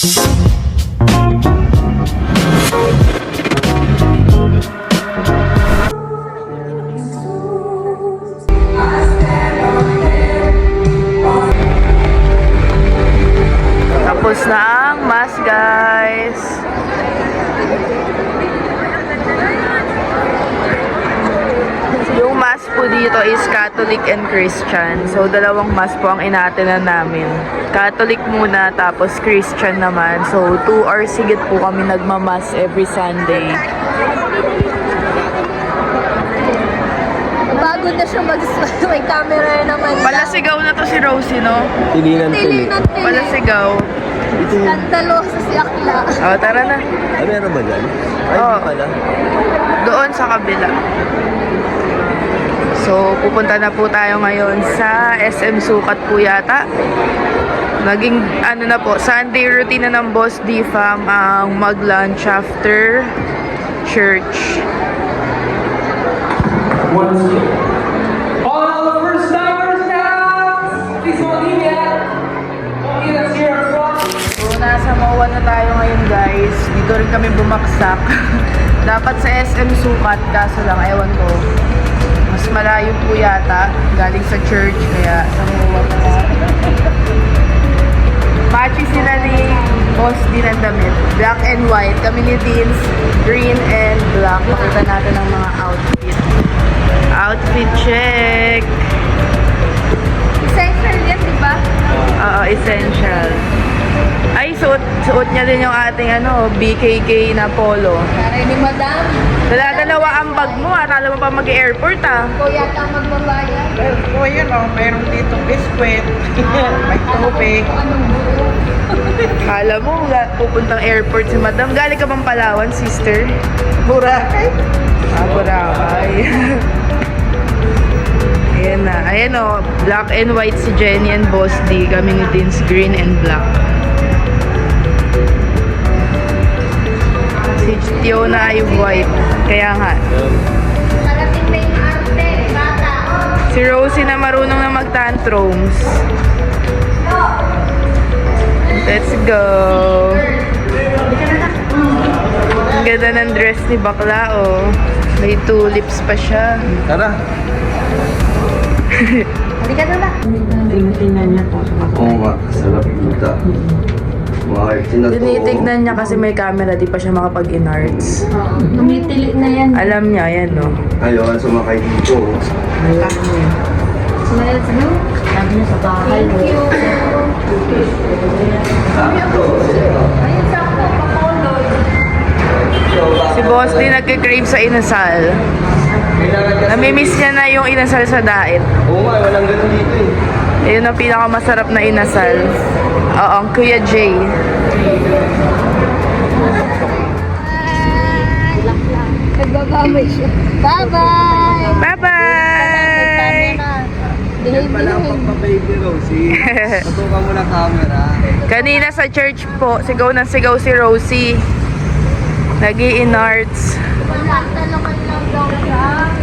Tapos na ang mass, guys. Yung mass po dito is Catholic and Christian. So, dalawang mass po ang inaatinan namin. Catholic muna, tapos Christian naman. So, 2 hours higit po kami nagmamass every Sunday. Bago na siya may camera naman. Palasigaw na to si Rosie, no? Tilinan tili. Palasigaw. Skandalosa si Akla. O, tara na. Ay, meron ba dyan? Ay, Oo. hindi pala. Doon sa kabila. So, pupunta na po tayo ngayon sa SM Sukat po yata. Naging, ano na po, Sunday routine na ng Boss D Fam ang mag-lunch after church. All the first timers now! Please don't leave yet. Okay, let's hear it from. So, nasa MOA na tayo ngayon, guys. Dito rin kami bumaksak. Dapat sa SM Sukat, kaso lang, ewan ko. Mas malayo po yata, galing sa church, kaya sa MOA na tayo. Matchy sila ni Boss D ng damit. Black and white. Kami ni Deans, green and black. Makita natin ang mga outfit. Outfit check! Essential yan, di ba? Oo, essential. Ay, suot niya din yung ating BKK na polo. Para ni Madam. Dala-dalawa ang bag mo. Akala mo pa mag-airport ah. Ikaw yata ang magbabayad. O yun o, mayroon dito biskwit, may tubig. Anong buo? Akala mo pupuntang airport si Madam. Galing ka bang Palawan, sister? Boracay. Boracay. Ayan na. Ayan o. Black and white si Jenny and Boss D. Kami ni Deans, green and black. Si Tiona ay white. Kaya nga. Malating na yung arte, bata. Si Rosie na marunong na mag-tantrums. Let's go. Ang ganda ng dress ni Bakla, oh. May tulips pa siya. Tara. Halika na ba? Oo nga, sarap dito. Tinitignan niya kasi may camera, di pa siya makapag-inarts. Tumitili na yan. Alam niya, yan, no? Ayaw, sumakay dito. Alam niya. Let's go. Sabi niya sa bahay. Thank you. Ayun, sakto. Papolo. Si Boss din nagkikrave sa inasal. Namimiss niya na yung inasal sa daet. Oo nga, walang ganun dito eh. Ayun ang pinakamasarap na inasal. Oo, ang Kuya Jay. Nagbabamay siya. Bye-bye! Bye-bye! Yan pala ang pagpapalig ni Rosie. Patukan mo ng camera. Kanina sa church po, sigaw na sigaw si Rosie. Nag-i-inarts. Talaman lang daw siya.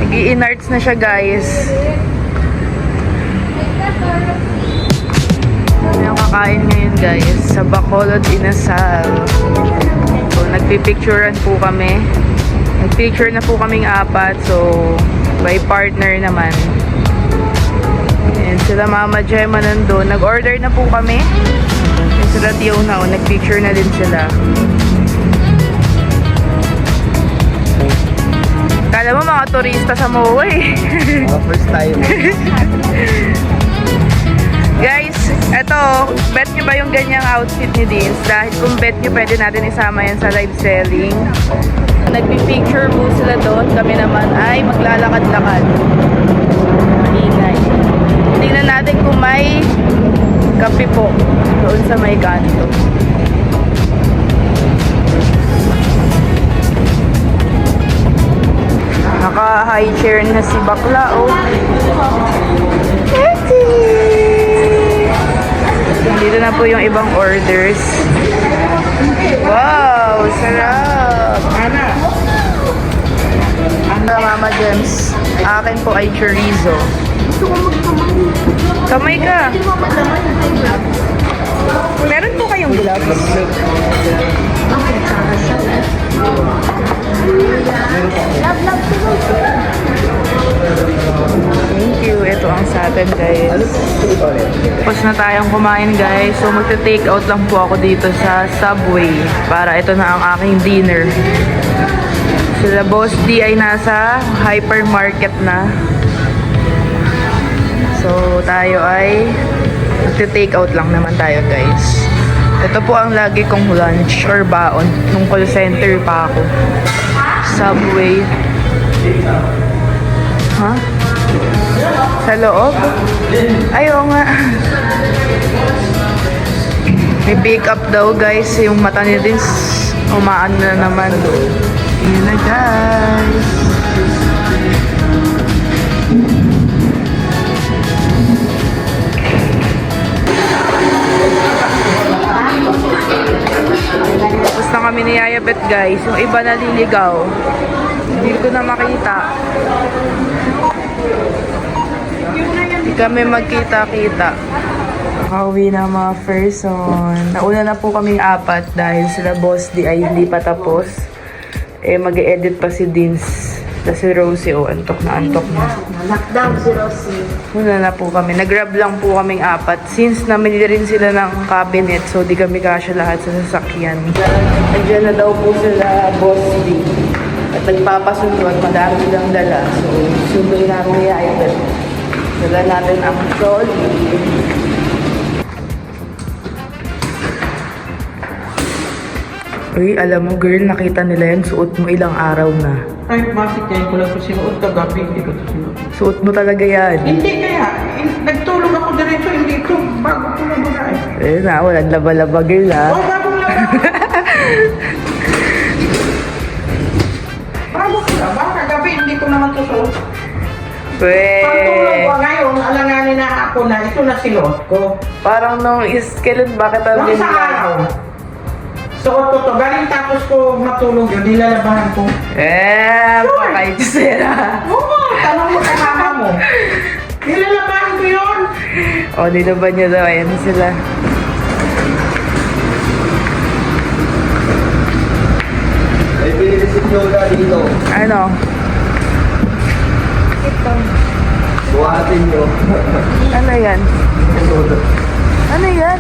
Nag-i-inarts na siya, guys. Ano yung kakain ngayon, guys? Sa Bacolod Inasal. So, nagpipicturean po kami. Nagpicture na po kaming 4. So, by partner naman. And sila Mama Gemma nandun. Nag-order na po kami. And sila Tiona, nagpicture na din sila. Kala mo mga turista sa MOA eh. First time. Guys, eto, bet nyo ba yung ganyang outfit ni Deans? Dahil kung bet nyo, pwede natin isama yan sa live selling. Nagpipicture po sila doon. Kami naman ay maglalakad-lakad. Maingay. Tingnan natin kung may kape po doon sa may kanto. Naka-high chair na si Bakla, oh. Dito na po yung ibang orders. Wow, sarap. Ana, Mama Gems. Akin po ay chorizo. Gusto ko magkamay. Kamay ka. Hindi mo madamay. Meron po kayong gloves? Thank you. Ito ang sa atin, guys. Tapos na tayong kumain, guys. So, magte-take out lang po ako dito sa Subway. Para ito na ang aking dinner. Sila Boss D ay nasa hypermarket na. So, tayo ay magte-take out lang naman tayo, guys. Ito po ang lagi kong lunch or baon nung call center pa ako. Subway. Ha? Sa loob? Ayaw nga. May pick up daw, guys. Yung mata ni Dins umaan na naman. Yun na, guys. Tapos na kami ni Yaya Bet, guys. Yung iba naliligaw. Hindi ko na makita. Hindi kami magkita-kita. Nakauwi na mga person. Nauna na po kami 4 dahil sila Boss D ay hindi pa tapos. Mag-e-edit pa si Dins. Tapos si Rosie, antok na antok na. Lockdown si Rosie. Muna na po kami. Nag-grab lang po kaming 4. Since namili rin sila ng cabinet, so di kami kasya lahat sa sasakyan. Nandiyan na daw po sila Boss D. At nagpapasundo at madami silang dala. So, sunduin namin Yaya Bet. Dala natin ang trolley. Uy, alam mo girl, nakita nila yan. Suot mo ilang araw na. Ay, bakit yan ko lang ito sinuot kagabi, hindi ko ito sinuot. Suot mo talaga yan. Hindi kaya, nagtulog ako diretso, hindi ito, bago tulog na eh. Ayun na, walang laba-laba girl ha. Oh, bagong lang. Bago ko lang, baka kagabi hindi ko naman ito suot. Pag tulog ko ngayon, alanganin na ako na ito na sinuot ko. Parang nung kailan bakit ang Nung sa araw. Suot ko to, galing tapos ko matulog yun, nilalabahan ko. Pakay sila. Oo, tanong mo sa mama mo. Nilalabahan ko yun. O, nilaban niya daw. Ayan sila. May pinili si Yoda dito. Ano? Buhatin nyo. Ano yan? Ano yan?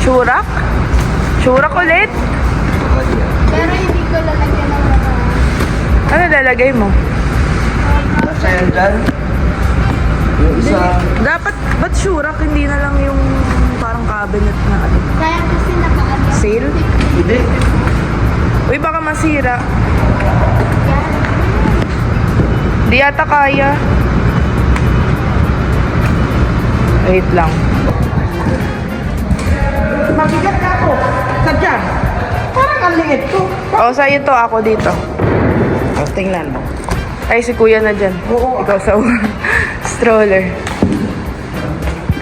Churak? Churak ulit? Pero hindi ko lalagyan ng mga... Ano lalagay mo? Sa'yo dyan. Yung isa. Dapat, ba't churak? Hindi na lang yung parang cabinet na ano. Kaya kasi nakaagyan. Sale? Hindi. Uy, baka masira. Di yata kaya. Wait lang. Mabigat ka ako. Sadyan. Parang ang liit ko. O, sa'yo to. Ako dito. O, tingnan mo. Ay, si kuya na dyan. Oo. Ikaw sa stroller.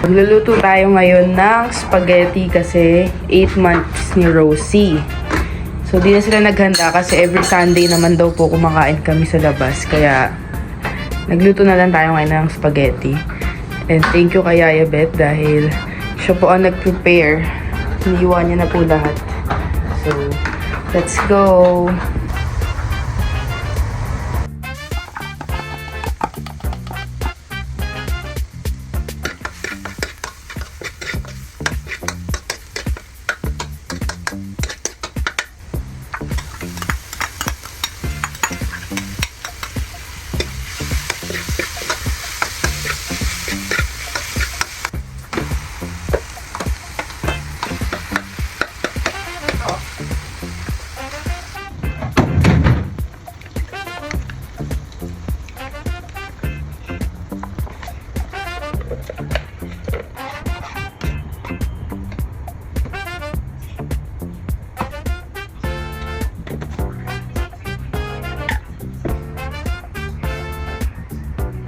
Magluluto tayo ngayon ng spaghetti kasi 8 months ni Rosie. So, di na sila naghanda kasi every Sunday naman daw po kumakain kami sa labas. Kaya, nagluto na lang tayo ngayon ng spaghetti. And thank you kay Yaya Bet dahil siya po ang nag-prepare. Iniwan niya na po lahat. So, let's go!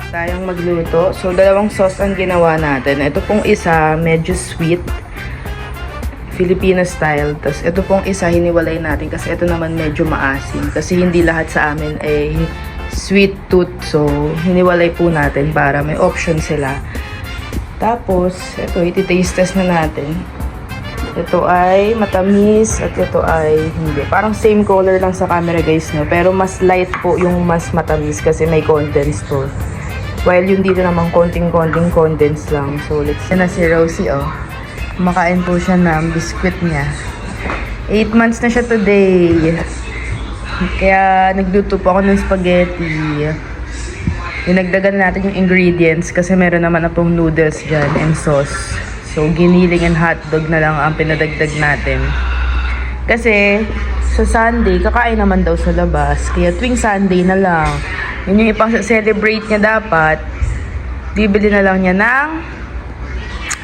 Tayong magluto. So, dalawang sauce ang ginawa natin. Ito pong isa, medyo sweet. Filipino style. Tapos, ito pong isa, hiniwalay natin. Kasi ito naman medyo maasim. Kasi hindi lahat sa amin ay sweet tooth. So, hiniwalay po natin para may option sila. Tapos, ito, iti-taste test na natin. Ito ay matamis at ito ay hindi. Parang same color lang sa camera guys, no? Pero mas light po yung mas matamis kasi may condense to. While yung dito naman konting-konting condense lang. So let's see na si Rosie, oh. Kumakain po siya ng biskwit niya. 8 months na siya today. Kaya nagluto po ako ng spaghetti. Dinagdagan natin yung ingredients kasi meron naman na pong noodles dyan and sauce. So, giniling and hotdog na lang ang pinadagdag natin. Kasi, sa Sunday, kakain naman daw sa labas. Kaya tuwing Sunday na lang. Yun yung ipang-celebrate niya dapat. Bibili na lang niya ng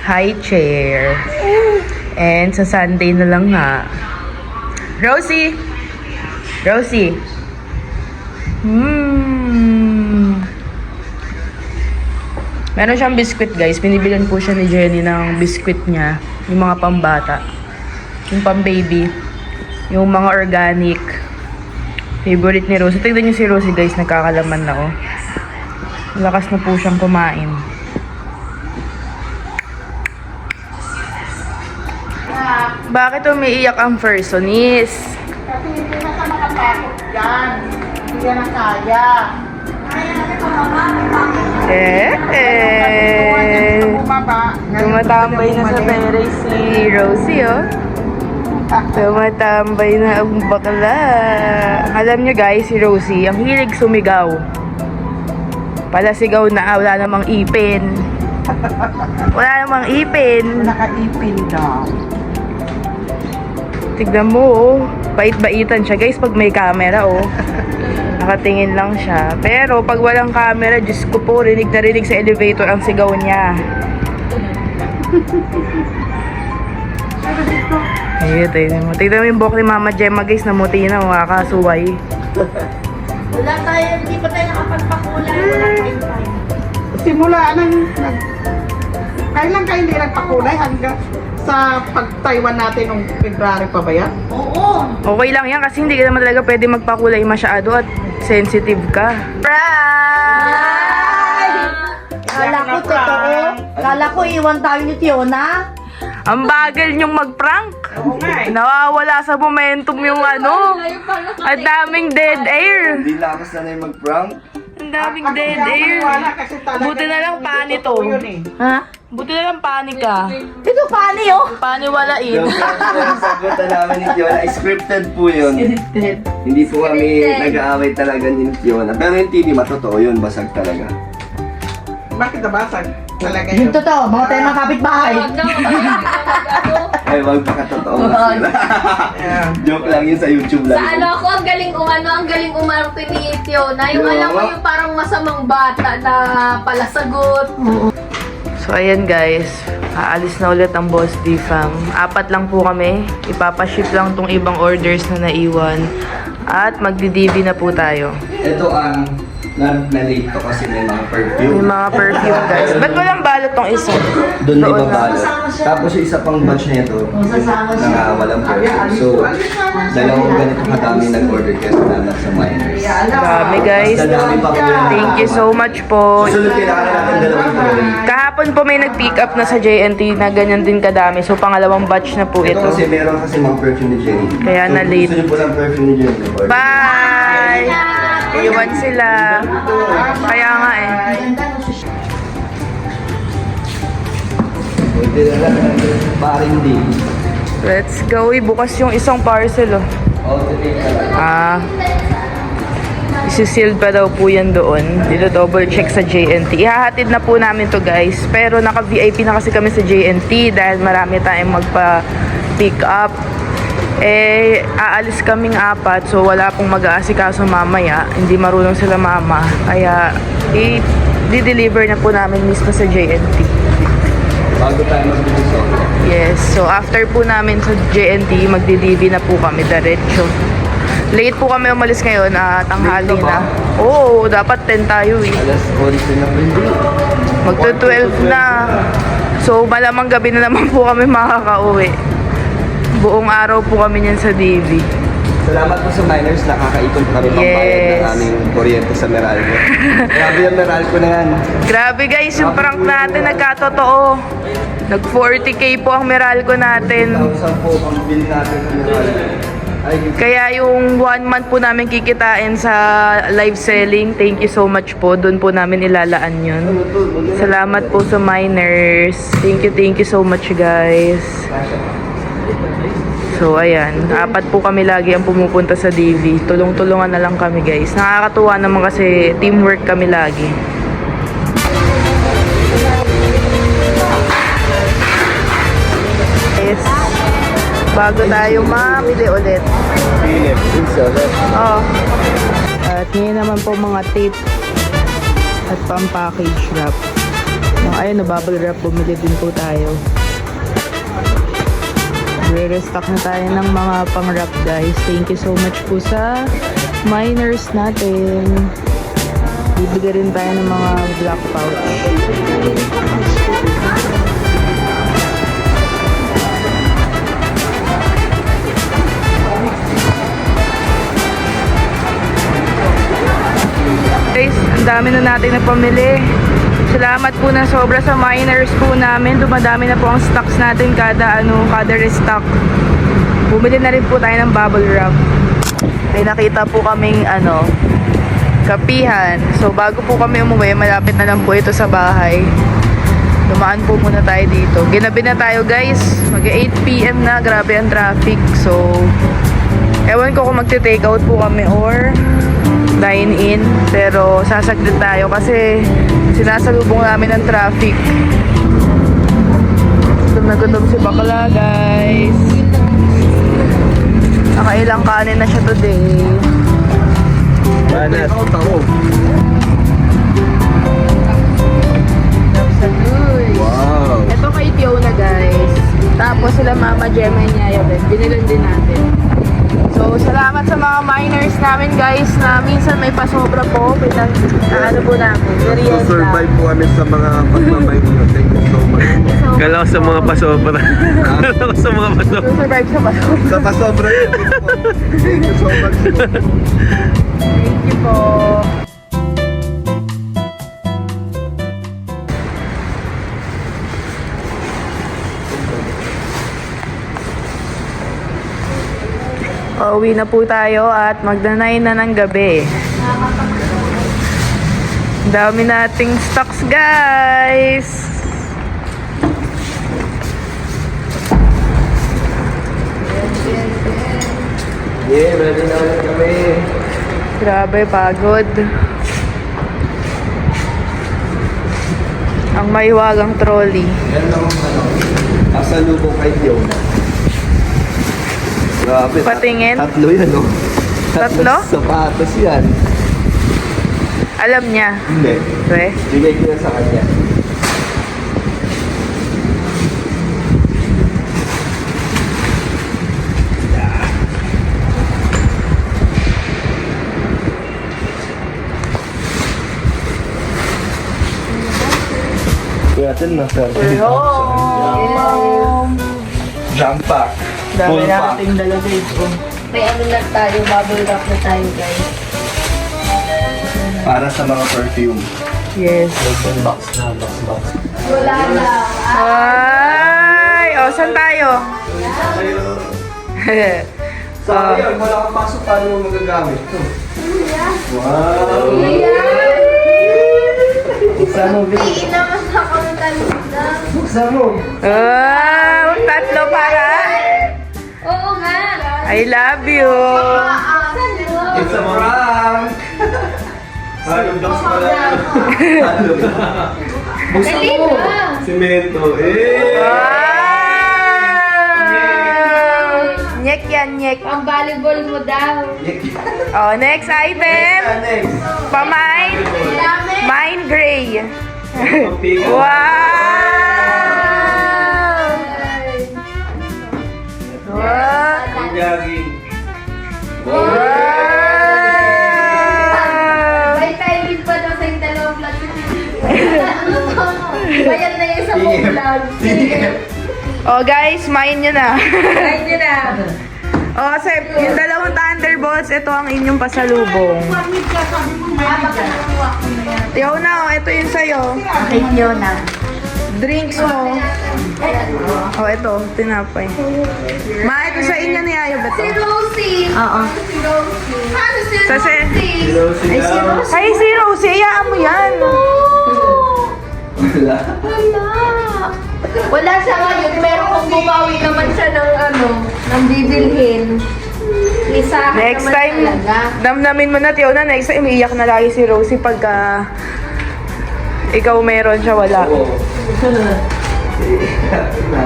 high chair. And sa Sunday na lang nga. Rosie! Rosie! Meron siyang biskwit guys. Binibilan po siya ni Jenny ng biskwit niya. Yung mga pambata. Yung pambaby. Yung mga organic. Favorite ni Rosie. Tignan niyo si Rosie guys. Nagkakalaman na oh. Lakas na po siyang kumain. Bakit umiiyak ang personis? Kasi hindi na siya makapasok dyan. Hindi yan ang kaya. Tumatambay na sa pere si Rosie, oh. Tumatambay na ang bakla. Alam nyo guys, si Rosie, ang hilig sumigaw. Palasigaw na, wala namang ipin. Wala namang ipin. Nakaipin daw. Tignan mo, oh. Bait-baitan siya guys pag may camera, oh. Nakatingin lang siya. Pero pag walang camera, Diyos ko po, rinig na rinig sa elevator ang sigaw niya. Ayun, tignan mo. Tignan mo yung buhok ni Mama Gemma guys, namuti na, makakasuway. Wala tayo, hindi pa tayo nakapagpakulay. Wala tayong time. Simula kailan kayo hindi nagpakulay hanggang sa pag-Taiwan natin noong February pa ba yan? Oo. Okay lang yan kasi hindi ka naman talaga pwede magpakulay masyado at sensitive ka. Kala ko totoo. Kala ko iwan tayo ni Fiona. Ang bagal niyong mag-prank. Oo nga eh. Nawawala sa momentum yung ano. Ang daming dead air. Hindi na ako sanay mag-prank. Ang daming Ako dead hindi ako air. maniwala kasi talaga Buti na lang hindi pani totoo to. yun eh. Ha? Buti na lang panik ka. Ito paano yun? Paniwalain. Yung sagutan namin ni Fiona, scripted po yun. Hindi po kami nag-aaway talaga ni Fiona. Pero yung TV, matotoo yun, basag talaga. Bakit nabasag? Talaga Yung yun. totoo, mga tayo mga kapitbahay. Ay, wag pakatotoo na sila. Yeah. Joke lang yun sa YouTube lang. Sa ano ako, ang galing umarte ni Fiona. Yung Yeah. alam mo yung parang masamang bata na palasagot. So ayan guys, aalis na ulit ang Boss D Fam. 4 lang po kami. Ipapaship lang tong ibang orders na naiwan. At magdi-DV na po tayo. Ito ang na-late to kasi may mga May perfume. mga perfume guys. Ba't walang balot tong isa? Doon may Doon na. babalot. Tapos yung isa pang batch na ito, na walang perfume. So, dalawang ganito kadami nag-order kaya salamat sa miners. Dami guys. Mas dadami pa kami. Thank you so much po. Susunod kailangan natin dalawang tuloy. Kahapon po may nag-pick up na sa JNT na ganyan din kadami. So pangalawang batch na po Ito ito. kasi meron kasi mga perfume ni Jenny. Kaya So, na-late. gusto niyo po ng perfume ni Jenny. Bye! Iwan sila. Kaya nga eh. Buti na lang. Paring din. Let's go. Bukas yung isang parcel oh. All the day talaga. Isisealed pa daw po yan doon. Dito double check sa JNT. Ihahatid na po namin to guys. Pero naka-VIP na kasi kami sa JNT dahil marami tayong magpa-pick up. Eh, aalis kaming 4 so wala pong mag-aasikaso mamaya. Hindi marunong sila mama. Kaya, i-deliver na po namin mismo sa JNT. Bago tayo mag-buso. Yes, so after po namin sa JNT, magdi-DV na po kami diretso. Late po kami umalis ngayon, tanghali Late na ba? na. Oo, dapat 10 tayo eh. Alas 11 na po. Magto-12 na. So, malamang gabi na naman po kami makakauwi. Buong araw po kami niyan sa DV. Salamat po sa miners, nakakaipon kami pambayad ng Yes. aming kuryente sa Meralco. Grabe yung Meralco na yan. Grabe guys, yung prank natin nagkatotoo. Nag 40k po ang Meralco natin. 1,000 po ang bill natin ng Meralco. Ay, Kaya yung 1 month po namin kikitain sa live selling, thank you so much po. Doon po namin ilalaan yun. Salamat po sa miners. Thank you so much guys. So ayan, 4 po kami lagi ang pumupunta sa DV. Tulong-tulungan na lang kami guys. Nakakatuwa naman kasi teamwork kami lagi. Yes. Bago tayo mamili ulit. Philip, Oh. At ngayon naman po mga tape at pang-package wrap. Ayun, bubble wrap. Bumili din po tayo. Re-restock na tayo ng mga pang-wrap guys. Thank you so much po sa miners natin. Bibigyan rin tayo ng mga black pouch. Guys, ang dami na natin na pamili. Salamat po na sobra sa miners po namin. Dumadami na po ang stocks natin kada restock. Bumili na rin po tayo ng bubble wrap. May nakita po kaming kapihan. So bago po kami umuwi, malapit na lang po ito sa bahay. Dumaan po muna tayo dito. Ginabi na tayo guys. Mag 8 PM na. Grabe ang traffic. So ewan ko kung magte-take out po kami or dine-in, pero sasaglit tayo kasi sinasalubong namin ng traffic. Gutom na gutom si bakla guys. Nakailang kanin na siya today. Banat. Wow. Ito kay Fiona guys. Tapos sila Mama Gemma and Yaya Ben. Binilan din natin. So, salamat sa mga miners namin guys na minsan may pasobra po. Ano po namin. Merienda. Survive po kami sa mga pagmamay niyo. Thank you so much. Kala ko sa mga pasobra. Kala ko sa mga pasobra. Survive sa pasobra. Sa pasobra yun po. Thank you so much. Thank you po. Pauwi na po tayo at magdanay na ng gabi. Dami nating stocks guys. Yeah, ready na ulit kami. Grabe, pagod. Ang mahiwagang trolley. Yan lang pasalubong kay Fiona. Grabe. Patingin? Tatlo yan, no? Tatlo? Sapatos yan. Alam niya. Hindi. Okay. Bigay ko na sa kanya. Kuya Atin na, sir. Jump pack. Dami Full pack. nating dala guys. May na tayo, bubble wrap na tayo guys. Para sa mga perfume. Yes. Box na. Wala na. Ay! O, saan tayo? Sayang, wala kang pasok. Paano mo magagamit ito? Wow! Buksan mo, Vic. Naman ako ng kalunda. Buksan mo. Tatlo para. Oo nga. I love you. It's a prank! Halong box pala. Halong. Buksan mo. Semento. Wow! Nyek yan, nyek. Ang volleyball mo daw. Oh, next item. Next. Pamine. Dami. Mine gray. Pampigo. Wow! Wow! Jogging. Wow! May timing pa daw sa yung dalawang vlog. Bayan na yung sa mong vlog. Oh guys, mine nyo na. Try nyo na. Oh, kasi yung dalawang Thunderbolts, ito ang inyong pasalubong. Tiyaw na, oh, ito yung sa'yo. Okay, Fiona. Drinks mo. Oh, ito. Tinapay. Ma, ito sa inyo ni Ayo ba Si ito? Rosie. Oo. Si Rosie. Ano si Kasi, Rosie? hi si Rosie, iyaan mo yan. Wala. Wala siya ngayon, pero kung bumawi naman siya ng ng bibilhin, lisahan Next naman time, talaga. damdamin mo na, Tiona. Next time, iiyak na lagi si Rosie pagka ikaw meron siya, wala. Oo.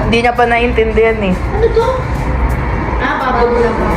Hindi niya pa naiintindihan eh. Ano to? Ah, babago lang ba?